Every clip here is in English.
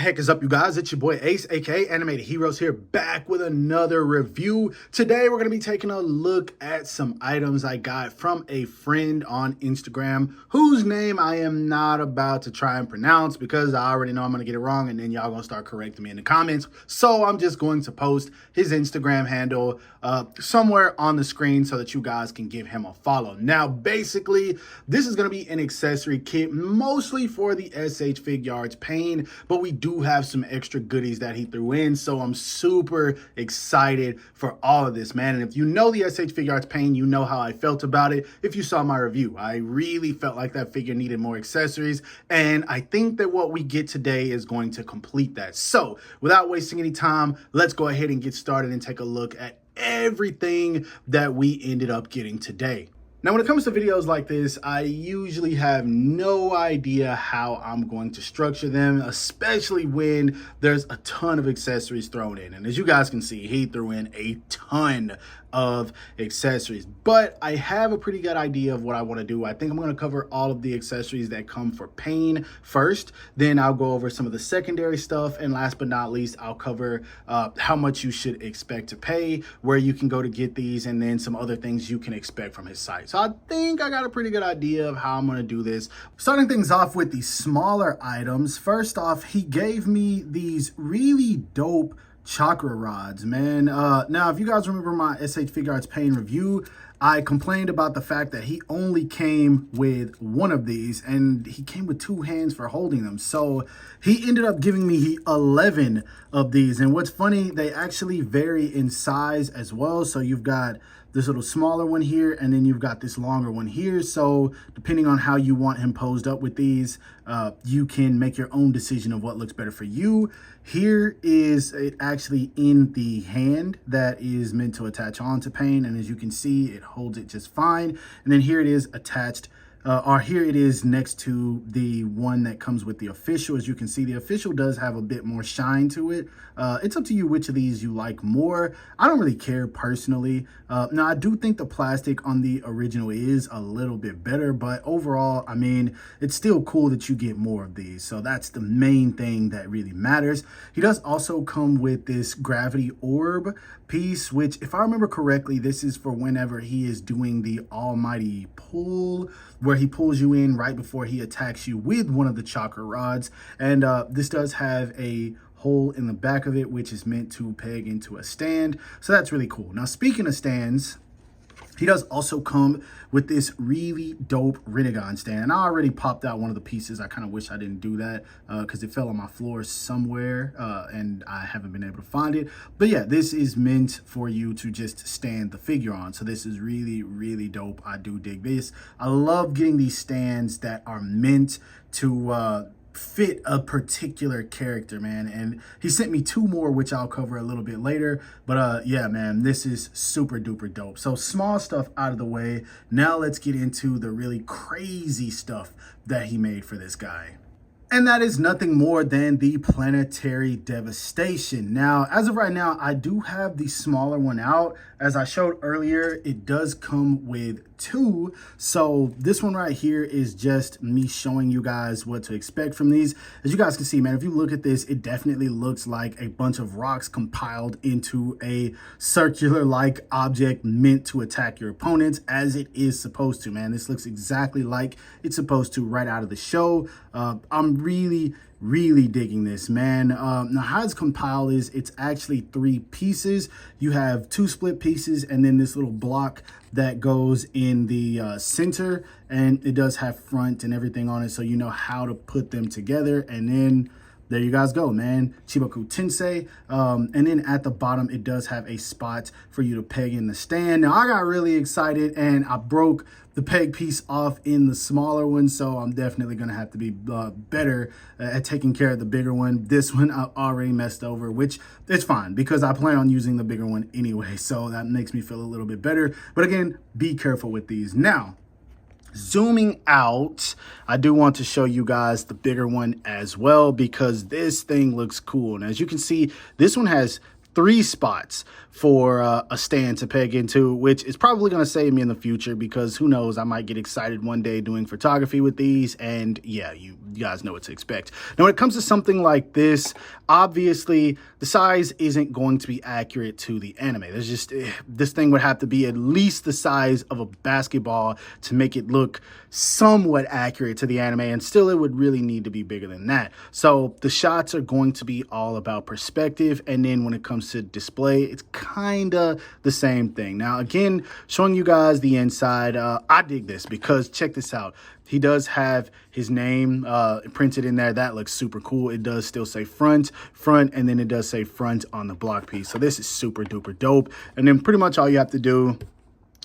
heck is up, you guys? It's your boy Ace, aka Animated Heroes, here, back with another review. Today we're going to be taking a look at some items I got from a friend on Instagram whose name I am not about to try and pronounce because I already know I'm going to get it wrong and then y'all going to start correcting me in the comments. So I'm just going to post his Instagram handle somewhere on the screen so that you guys can give him a follow. Now, basically, this is going to be an accessory kit mostly for the SH Figuarts Pain, but we do have some extra goodies that he threw in, so I'm super excited for all of this, man. And if you know the SH Figuarts Pain, you know how I felt about it. If you saw my review, I really felt like that figure needed more accessories, and I think that what we get today is going to complete that. So without wasting any time, let's go ahead and get started and take a look at everything that we ended up getting today. Now, when it comes to videos like this, I usually have no idea how I'm going to structure them, especially when there's a ton of accessories thrown in. And as you guys can see, he threw in a ton of accessories, but I have a pretty good idea of what I want to do. I think I'm going to cover all of the accessories that come for Pain first, then I'll go over some of the secondary stuff, and last but not least, I'll cover how much you should expect to pay, where you can go to get these, and then some other things you can expect from his site. So I think I got a pretty good idea of how I'm going to do this. Starting things off with the smaller items, first off, he gave me these really dope chakra rods, man. Now, if you guys remember my SH Figuarts Pain review, I complained about the fact that he only came with one of these, and he came with two hands for holding them. So he ended up giving me 11 of these. And what's funny, they actually vary in size as well. So you've got this little smaller one here, and then you've got this longer one here. So depending on how you want him posed up with these, you can make your own decision of what looks better for you. Here is it actually in the hand that is meant to attach onto Pain, and as you can see, it holds it just fine. And then here it is attached, or here it is next to the one that comes with the official. As you can see, the official does have a bit more shine to it. It's up to you which of these you like more. I don't really care personally. Now, I do think the plastic on the original is a little bit better, but overall, I mean, it's still cool that you get more of these. So that's the main thing that really matters. He does also come with this gravity orb piece, which, if I remember correctly, this is for whenever he is doing the almighty pull, where he pulls you in right before he attacks you with one of the chakra rods. And this does have a hole in the back of it, which is meant to peg into a stand. So that's really cool. Now, speaking of stands, he does also come with this really dope Rinnegan stand. And I already popped out one of the pieces. I kind of wish I didn't do that because it fell on my floor somewhere and I haven't been able to find it. But yeah, this is meant for you to just stand the figure on. So this is really, really dope. I do dig this. I love getting these stands that are meant to fit a particular character, man. And he sent me two more, which I'll cover a little bit later. But yeah, man, this is super duper dope. So small stuff out of the way. Now let's get into the really crazy stuff that he made for this guy. And that is nothing more than the Planetary Devastation. Now, as of right now, I do have the smaller one out. As I showed earlier, it does come with two. So this one right here is just me showing you guys what to expect from these. As you guys can see, man, if you look at this, it definitely looks like a bunch of rocks compiled into a circular-like object meant to attack your opponents, as it is supposed to, man. This looks exactly like it's supposed to right out of the show. I'm really digging this, man. Now, how it's compiled is it's actually 3 pieces. You have 2 split pieces and then this little block that goes in the center, and it does have front and everything on it, so you know how to put them together. And then there you guys go, man. Chiboku Tensei. And then at the bottom, it does have a spot for you to peg in the stand. Now, I got really excited and I broke the peg piece off in the smaller one, so I'm definitely going to have to be better at taking care of the bigger one. This one I already messed over, which it's fine because I plan on using the bigger one anyway, so that makes me feel a little bit better. But again, be careful with these. Now, zooming out, I do want to show you guys the bigger one as well because this thing looks cool. And as you can see, this one has 3 spots for a stand to peg into, which is probably going to save me in the future because who knows, I might get excited one day doing photography with these, and yeah, you guys know what to expect. Now, when it comes to something like this, obviously the size isn't going to be accurate to the anime. There's just, this thing would have to be at least the size of a basketball to make it look somewhat accurate to the anime, and still it would really need to be bigger than that. So the shots are going to be all about perspective, and then when it comes to display, it's kind of the same thing. Now, again, showing you guys the inside, I dig this because check this out. He does have his name printed in there. That looks super cool. It does still say front, and then it does say front on the block piece. So this is super duper dope. And then pretty much all you have to do,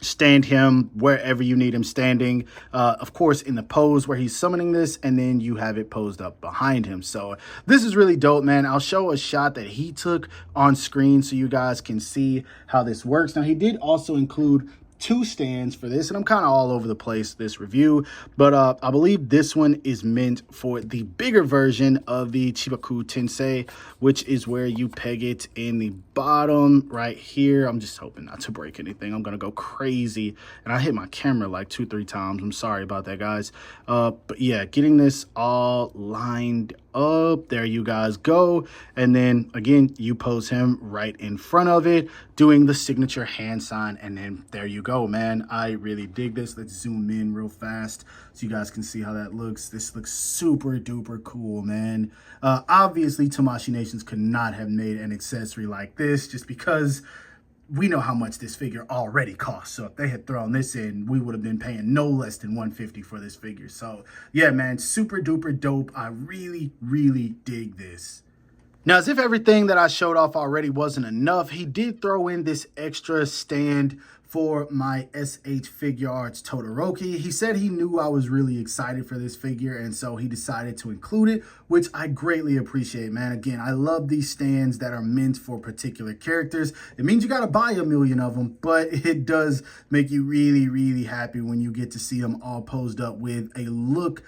stand him wherever you need him standing, of course in the pose where he's summoning this, and then you have it posed up behind him. So this is really dope, man. I'll show a shot that he took on screen so you guys can see how this works. Now, he did also include 2 stands for this, and I'm kind of all over the place this review, but I believe this one is meant for the bigger version of the Chibaku Tensei, which is where you peg it in the bottom right here. I'm just hoping not to break anything. I'm gonna go crazy, and I hit my camera like 2-3 times. I'm sorry about that, guys. But yeah, getting this all lined up, there you guys go. And then again, you pose him right in front of it, doing the signature hand sign, and then there you go, man. I really dig this. Let's zoom in real fast so you guys can see how that looks. This looks super duper cool, man. Obviously Tamashii Nations could not have made an accessory like this just because we know how much this figure already costs. So if they had thrown this in, we would have been paying no less than $150 for this figure. So yeah, man, super duper dope. I really, really dig this. Now, as if everything that I showed off already wasn't enough, he did throw in this extra stand for my SH Figuarts Todoroki. He said he knew I was really excited for this figure, and so he decided to include it, which I greatly appreciate, man. Again, I love these stands that are meant for particular characters. It means you gotta buy a million of them, but it does make you really, really happy when you get to see them all posed up with a look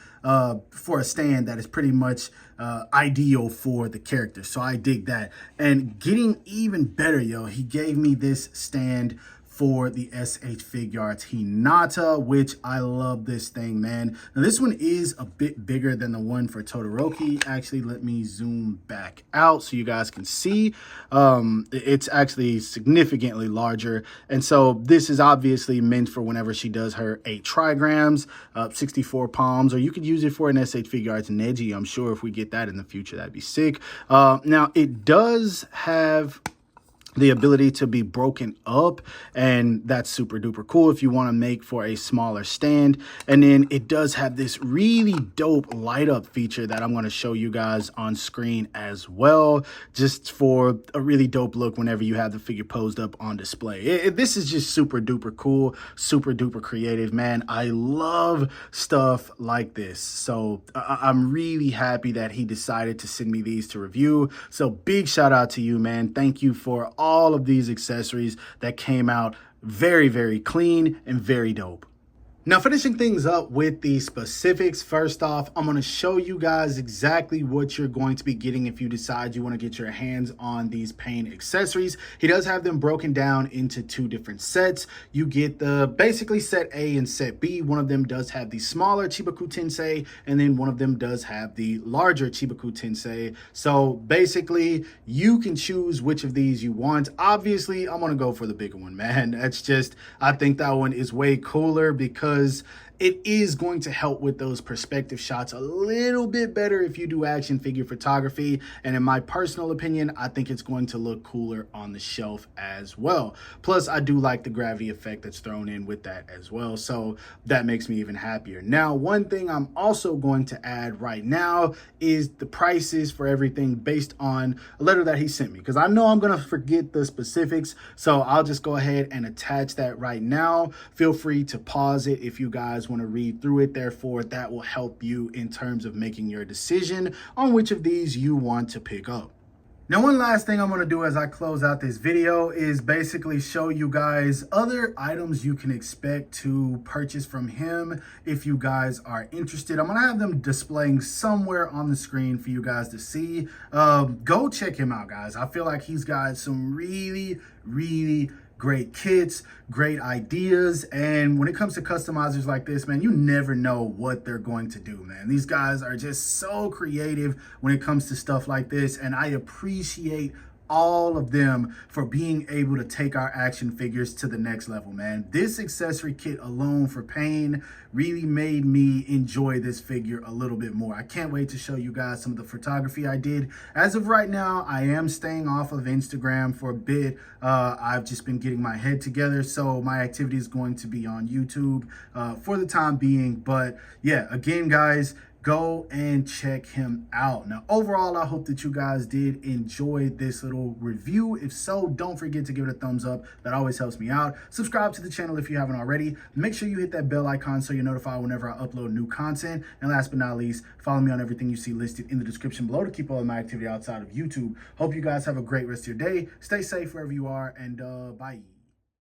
for a stand that is pretty much ideal for the character. So I dig that. And getting even better, yo, he gave me this stand for the SH Figuarts Hinata, which I love this thing, man. Now, this one is a bit bigger than the one for Todoroki. Actually, let me zoom back out so you guys can see. It's actually significantly larger. And so this is obviously meant for whenever she does her 8 trigrams, 64 palms, or you could use it for an SH Figuarts Neji. I'm sure if we get that in the future, that'd be sick. Now, it does have the ability to be broken up, and that's super duper cool if you want to make for a smaller stand. And then it does have this really dope light up feature that I'm going to show you guys on screen as well, just for a really dope look whenever you have the figure posed up on display. This is just super duper cool, super duper creative, man. I love stuff like this. So I'm really happy that he decided to send me these to review. So big shout out to you, man. Thank you for all of these accessories that came out very, very clean and very dope. Now, finishing things up with the specifics, first off, I'm going to show you guys exactly what you're going to be getting if you decide you want to get your hands on these pain accessories. He does have them broken down into 2 different sets. You get the basically set A and set B. One of them does have the smaller Chibaku Tensei, and then one of them does have the larger Chibaku Tensei. So basically, you can choose which of these you want. Obviously, I'm going to go for the bigger one, man. That's just, I think that one is way cooler because it is going to help with those perspective shots a little bit better if you do action figure photography. And in my personal opinion, I think it's going to look cooler on the shelf as well. Plus, I do like the gravity effect that's thrown in with that as well. So that makes me even happier. Now, one thing I'm also going to add right now is the prices for everything based on a letter that he sent me, because I know I'm going to forget the specifics. So I'll just go ahead and attach that right now. Feel free to pause it if you guys want to read through it. Therefore, that will help you in terms of making your decision on which of these you want to pick up. Now, one last thing I'm going to do as I close out this video is basically show you guys other items you can expect to purchase from him if you guys are interested. I'm going to have them displaying somewhere on the screen for you guys to see. Go check him out, guys. I feel like he's got some really great kits, great ideas, and when it comes to customizers like this, man, you never know what they're going to do, man. These guys are just so creative when it comes to stuff like this, and I appreciate all of them for being able to take our action figures to the next level, man. This accessory kit alone for Pain really made me enjoy this figure a little bit more. I can't wait to show you guys some of the photography I did. As of right now, I am staying off of Instagram for a bit. I've just been getting my head together, so my activity is going to be on YouTube for the time being. But yeah, again, guys, go and check him out. Now, overall, I hope that you guys did enjoy this little review. If so, don't forget to give it a thumbs up. That always helps me out. Subscribe to the channel if you haven't already. Make sure you hit that bell icon so you're notified whenever I upload new content. And last but not least, follow me on everything you see listed in the description below to keep all of my activity outside of YouTube. Hope you guys have a great rest of your day. Stay safe wherever you are, and bye.